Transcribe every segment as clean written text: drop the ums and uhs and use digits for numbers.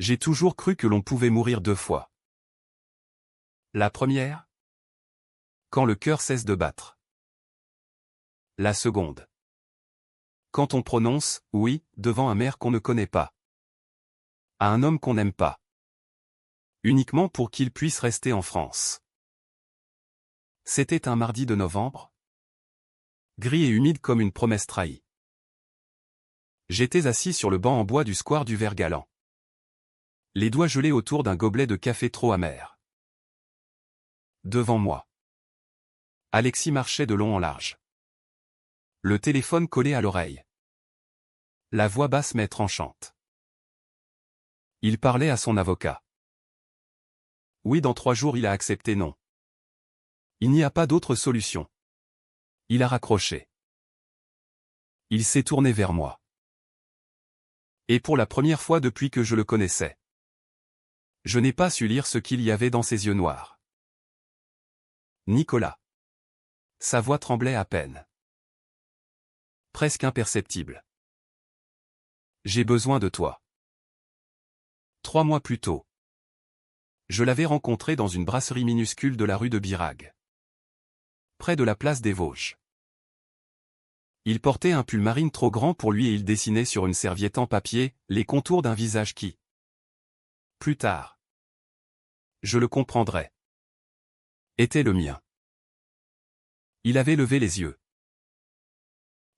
J'ai toujours cru que l'on pouvait mourir 2 fois. La première? Quand le cœur cesse de battre. La seconde. Quand on prononce « oui » devant un maire qu'on ne connaît pas. À un homme qu'on n'aime pas. Uniquement pour qu'il puisse rester en France. C'était un mardi de novembre. Gris et humide comme une promesse trahie. J'étais assis sur le banc en bois du square du Vert-Galant. Les doigts gelés autour d'un gobelet de café trop amer. Devant moi. Alexis marchait de long en large. Le téléphone collé à l'oreille. La voix basse mais tranchante. Il parlait à son avocat. Oui, dans 3 jours il a accepté non. Il n'y a pas d'autre solution. Il a raccroché. Il s'est tourné vers moi. Et pour la première fois depuis que je le connaissais. Je n'ai pas su lire ce qu'il y avait dans ses yeux noirs. Nicolas. Sa voix tremblait à peine. Presque imperceptible. J'ai besoin de toi. 3 mois plus tôt. Je l'avais rencontré dans une brasserie minuscule de la rue de Birague. Près de la place des Vosges. Il portait un pull marine trop grand pour lui et il dessinait sur une serviette en papier les contours d'un visage qui, plus tard, je le comprendrais, était le mien. Il avait levé les yeux.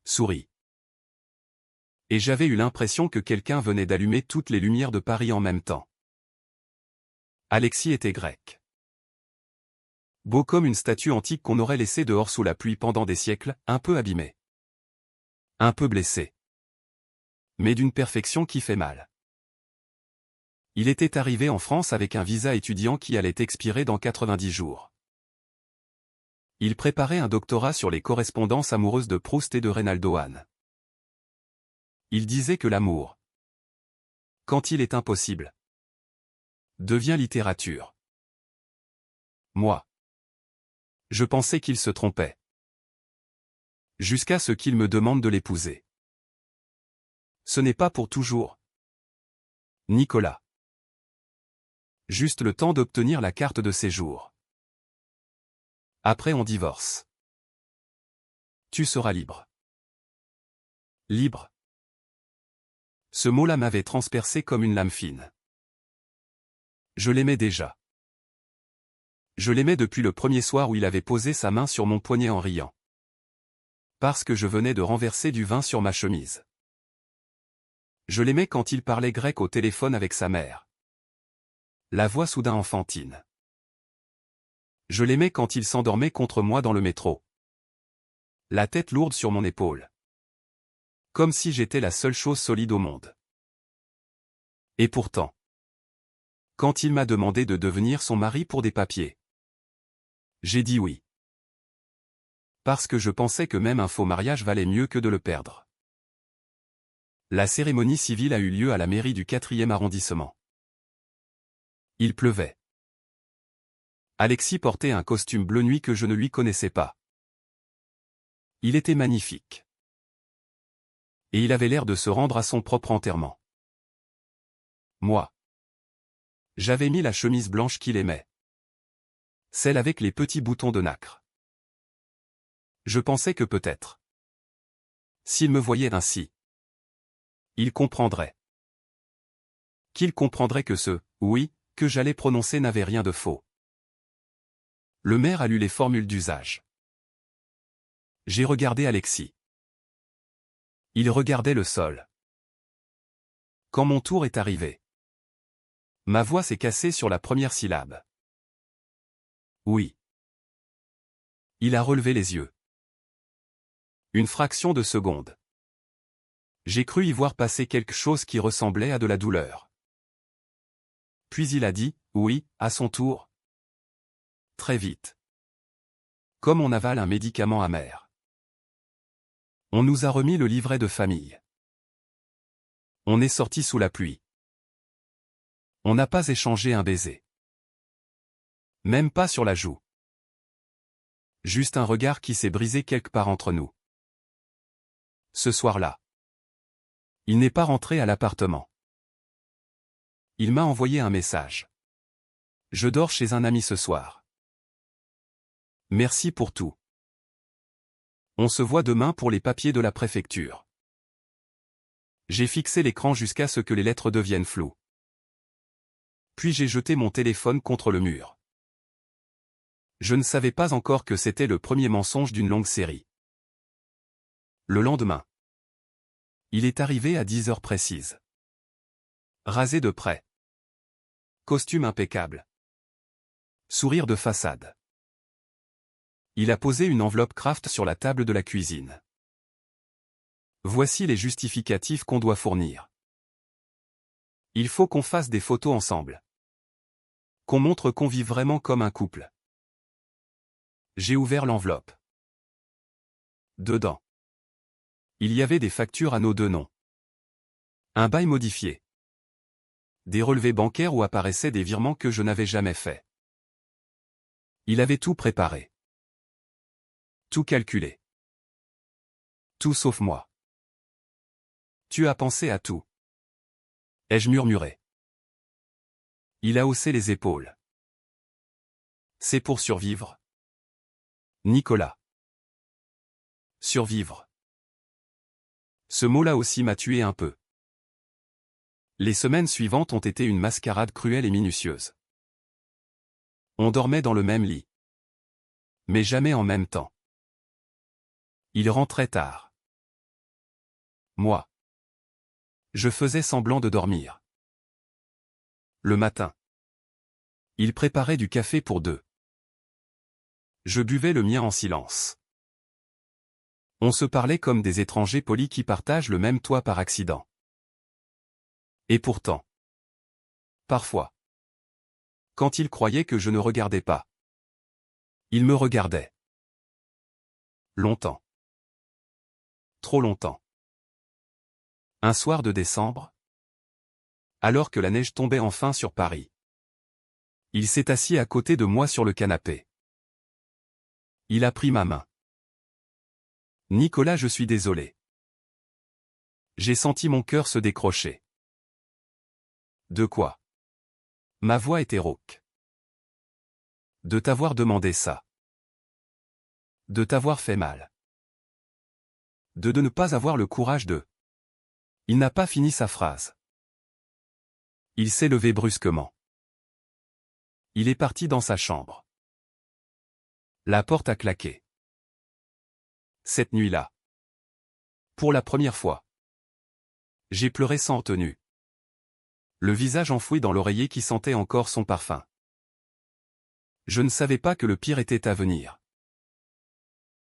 Souri. Et j'avais eu l'impression que quelqu'un venait d'allumer toutes les lumières de Paris en même temps. Alexis était grec. Beau comme une statue antique qu'on aurait laissée dehors sous la pluie pendant des siècles, un peu abîmé. Un peu blessé. Mais d'une perfection qui fait mal. Il était arrivé en France avec un visa étudiant qui allait expirer dans 90 jours. Il préparait un doctorat sur les correspondances amoureuses de Proust et de Reynaldo Hahn. Il disait que l'amour, quand il est impossible, devient littérature. Moi, je pensais qu'il se trompait. Jusqu'à ce qu'il me demande de l'épouser. Ce n'est pas pour toujours. Nicolas. Juste le temps d'obtenir la carte de séjour. Après on divorce. Tu seras libre. Libre. Ce mot-là m'avait transpercé comme une lame fine. Je l'aimais déjà. Je l'aimais depuis le premier soir où il avait posé sa main sur mon poignet en riant. Parce que je venais de renverser du vin sur ma chemise. Je l'aimais quand il parlait grec au téléphone avec sa mère. La voix soudain enfantine. Je l'aimais quand il s'endormait contre moi dans le métro. La tête lourde sur mon épaule. Comme si j'étais la seule chose solide au monde. Et pourtant, quand il m'a demandé de devenir son mari pour des papiers, j'ai dit oui. Parce que je pensais que même un faux mariage valait mieux que de le perdre. La cérémonie civile a eu lieu à la mairie du 4e arrondissement. Il pleuvait. Alexis portait un costume bleu nuit que je ne lui connaissais pas. Il était magnifique. Et il avait l'air de se rendre à son propre enterrement. Moi. J'avais mis la chemise blanche qu'il aimait. Celle avec les petits boutons de nacre. Je pensais que peut-être, s'il me voyait ainsi, il comprendrait. Qu'il comprendrait que ce « oui » que j'allais prononcer n'avait rien de faux. Le maire a lu les formules d'usage. J'ai regardé Alexis. Il regardait le sol. Quand mon tour est arrivé, ma voix s'est cassée sur la première syllabe. Oui. Il a relevé les yeux. Une fraction de seconde. J'ai cru y voir passer quelque chose qui ressemblait à de la douleur. Puis il a dit « oui » à son tour. Très vite. Comme on avale un médicament amer. On nous a remis le livret de famille. On est sorti sous la pluie. On n'a pas échangé un baiser. Même pas sur la joue. Juste un regard qui s'est brisé quelque part entre nous. Ce soir-là, il n'est pas rentré à l'appartement. Il m'a envoyé un message. Je dors chez un ami ce soir. Merci pour tout. On se voit demain pour les papiers de la préfecture. J'ai fixé l'écran jusqu'à ce que les lettres deviennent floues. Puis j'ai jeté mon téléphone contre le mur. Je ne savais pas encore que c'était le premier mensonge d'une longue série. Le lendemain. Il est arrivé à 10 heures précises. Rasé de près. Costume impeccable. Sourire de façade. Il a posé une enveloppe Kraft sur la table de la cuisine. Voici les justificatifs qu'on doit fournir. Il faut qu'on fasse des photos ensemble. Qu'on montre qu'on vit vraiment comme un couple. J'ai ouvert l'enveloppe. Dedans. Il y avait des factures à nos deux noms. Un bail modifié. Des relevés bancaires où apparaissaient des virements que je n'avais jamais faits. Il avait tout préparé. Tout calculé. Tout sauf moi. Tu as pensé à tout. Ai-je murmuré. Il a haussé les épaules. C'est pour survivre. Nicolas. Survivre. Ce mot-là aussi m'a tué un peu. Les semaines suivantes ont été une mascarade cruelle et minutieuse. On dormait dans le même lit. Mais jamais en même temps. Il rentrait tard. Moi. Je faisais semblant de dormir. Le matin. Il préparait du café pour deux. Je buvais le mien en silence. On se parlait comme des étrangers polis qui partagent le même toit par accident. Et pourtant. Parfois. Quand il croyait que je ne regardais pas. Il me regardait. Longtemps. Trop longtemps. Un soir de décembre. Alors que la neige tombait enfin sur Paris. Il s'est assis à côté de moi sur le canapé. Il a pris ma main. Nicolas, je suis désolé. J'ai senti mon cœur se décrocher. De quoi? Ma voix était rauque. De t'avoir demandé ça. De t'avoir fait mal. De ne pas avoir le courage de... Il n'a pas fini sa phrase. Il s'est levé brusquement. Il est parti dans sa chambre. La porte a claqué. Cette nuit-là. Pour la première fois. J'ai pleuré sans retenue. Le visage enfoui dans l'oreiller qui sentait encore son parfum. Je ne savais pas que le pire était à venir.